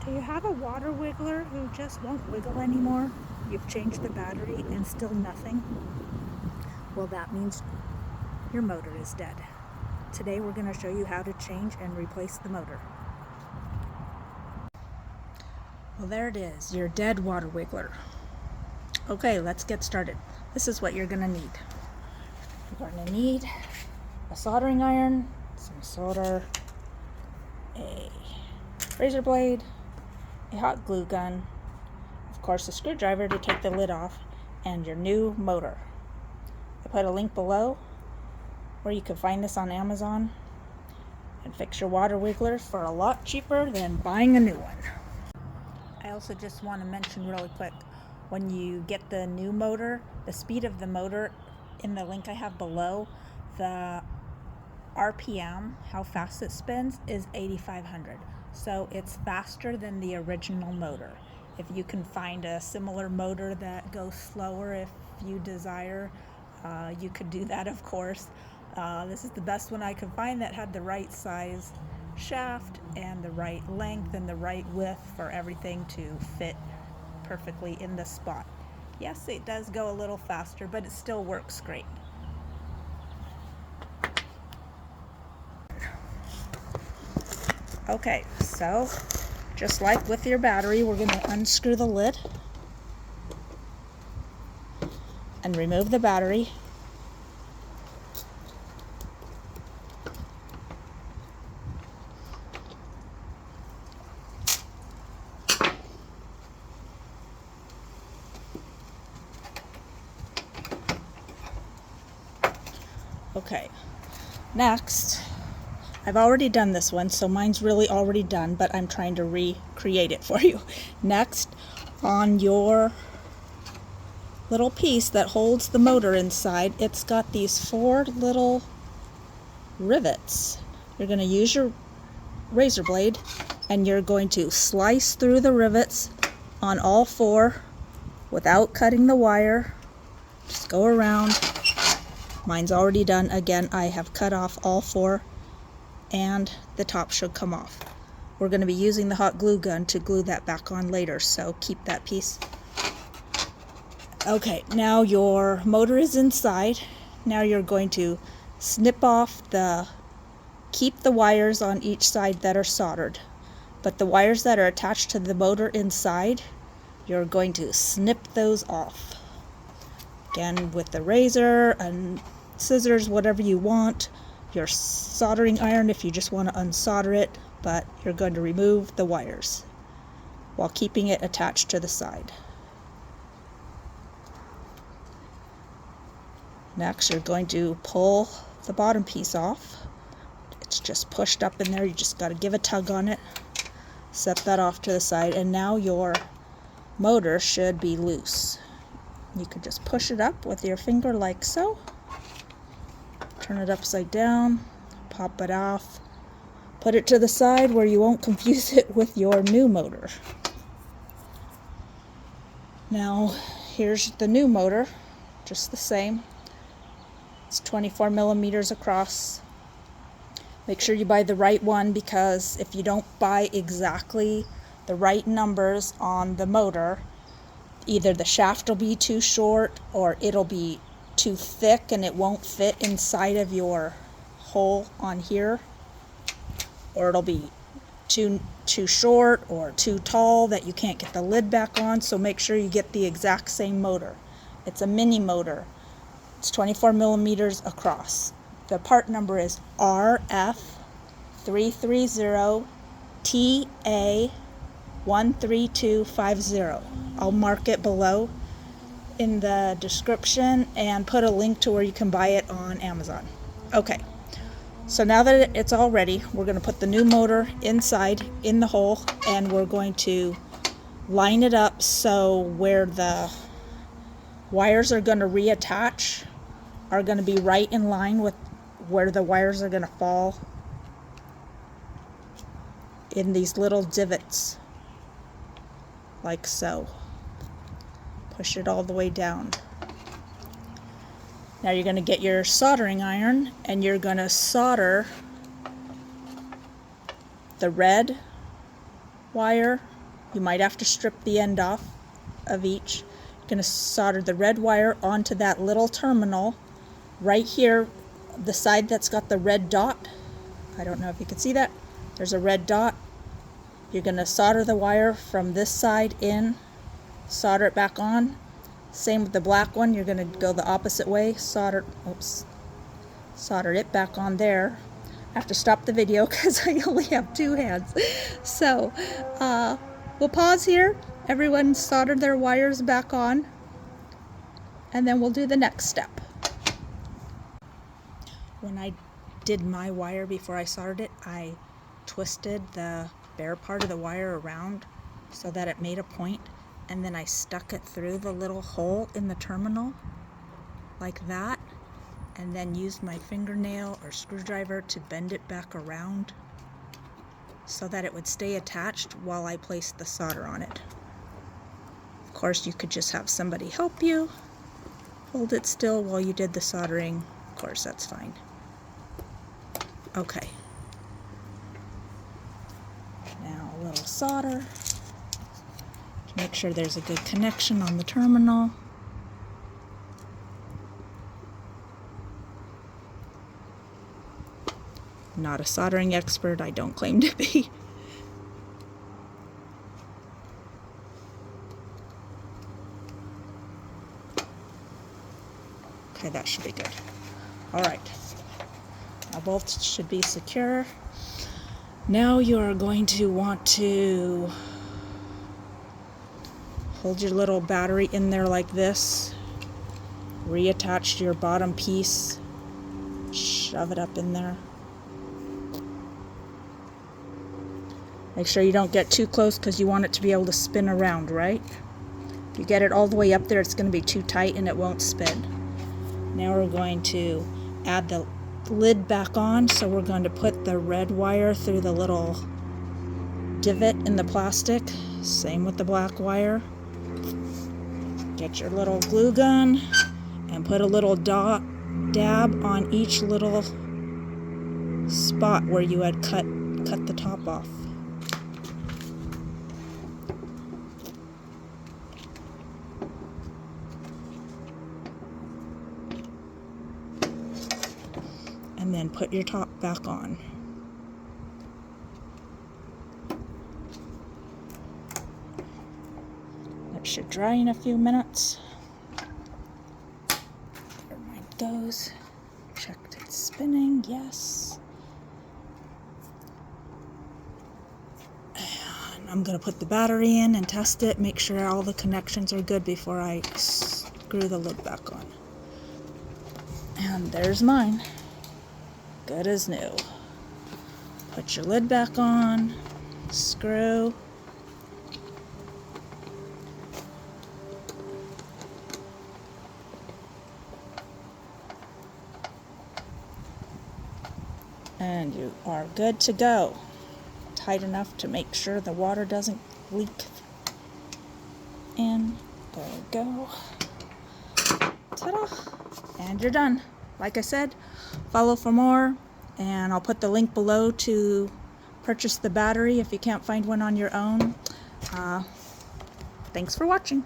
Do you have a water wiggler who just won't wiggle anymore? You've changed the battery and still nothing? Well, that means your motor is dead. Today we're going to show you how to change and replace the motor. Well, there it is, your dead water wiggler. Okay, let's get started. This is what you're going to need. You're going to need a soldering iron, some solder, a razor blade, a hot glue gun, of course a screwdriver to take the lid off, and your new motor. I put a link below where you can find this on Amazon and fix your water wiggler for a lot cheaper than buying a new one. I also just want to mention really quick, when you get the new motor, the speed of the motor in the link I have below, the RPM, how fast it spins, is 8,500. So it's faster than the original motor. If you can find a similar motor that goes slower if you desire, you could do that, of course. This is the best one I could find that had the right size shaft and the right length and the right width for everything to fit perfectly in the spot. Yes, it does go a little faster, but it still works great. Okay, so just like with your battery, we're going to unscrew the lid and remove the battery. Okay, next, I've already done this one, so mine's really already done, but I'm trying to recreate it for you. Next, on your little piece that holds the motor inside, it's got these 4 little rivets. You're going to use your razor blade and you're going to slice through the rivets on all 4 without cutting the wire. Just go around. Mine's already done. Again, I have cut off all 4 and the top should come off. We're going to be using the hot glue gun to glue that back on later, so keep that piece. Okay, now your motor is inside. Now you're going to snip off keep the wires on each side that are soldered, but the wires that are attached to the motor inside, you're going to snip those off. Again, with the razor and scissors, whatever you want, your soldering iron if you just want to unsolder it, but you're going to remove the wires while keeping it attached to the side. Next, you're going to pull the bottom piece off. It's just pushed up in there. You just got to give a tug on it. Set that off to the side, and now your motor should be loose. You can just push it up with your finger like so. Turn it upside down, pop it off, put it to the side where you won't confuse it with your new motor. Now, here's the new motor, just the same. It's 24 millimeters across. Make sure you buy the right one, because if you don't buy exactly the right numbers on the motor, either the shaft will be too short or it'll be too thick and it won't fit inside of your hole on here, or it'll be too short or too tall that you can't get the lid back on. So make sure you get the exact same motor. It's a mini motor. It's 24 millimeters across. The part number is RF330TA13250. I'll mark it below in the description and put a link to where you can buy it on Amazon. Okay, so now that it's all ready, we're going to put the new motor inside in the hole, and we're going to line it up so where the wires are going to reattach are going to be right in line with where the wires are going to fall in these little divots, like so. Push it all the way down. Now you're going to get your soldering iron and you're going to solder the red wire You might have to strip the end off of each. You're going to solder the red wire onto that little terminal right here, the side that's got the red dot. I don't know if you can see that. There's a red dot. You're going to solder the wire from this side in, solder it back on. Same with the black one. You're going to go the opposite way, solder it back on there. I have to stop the video because I only have 2 hands. So we'll pause here. Everyone soldered their wires back on, and then we'll do the next step. When I did my wire before I soldered it, I twisted the bare part of the wire around so that it made a point, and then I stuck it through the little hole in the terminal like that, and then used my fingernail or screwdriver to bend it back around so that it would stay attached while I placed the solder on it. Of course, you could just have somebody help you hold it still while you did the soldering. Of course, that's fine. Okay. Now a little solder to make sure there's a good connection on the terminal. Not a soldering expert, I don't claim to be. Okay, that should be good. All right. Now both should be secure. Now you are going to want to hold your little battery in there like this. Reattach your bottom piece. Shove it up in there. Make sure you don't get too close because you want it to be able to spin around, right? If you get it all the way up there, it's going to be too tight and it won't spin. Now we're going to add the lid back on, so we're going to put the red wire through the little divot in the plastic. Same with the black wire. Get your little glue gun and put a little dab on each little spot where you had cut the top off. And then put your top back on. It should dry in a few minutes. There mine goes. Checked it's spinning, yes. And I'm going to put the battery in and test it, make sure all the connections are good before I screw the lid back on. And there's mine. Good as new. Put your lid back on, screw, and you are good to go. Tight enough to make sure the water doesn't leak in. There we go. Ta-da! And you're done. Like I said, follow for more, and I'll put the link below to purchase the battery if you can't find one on your own. Thanks for watching.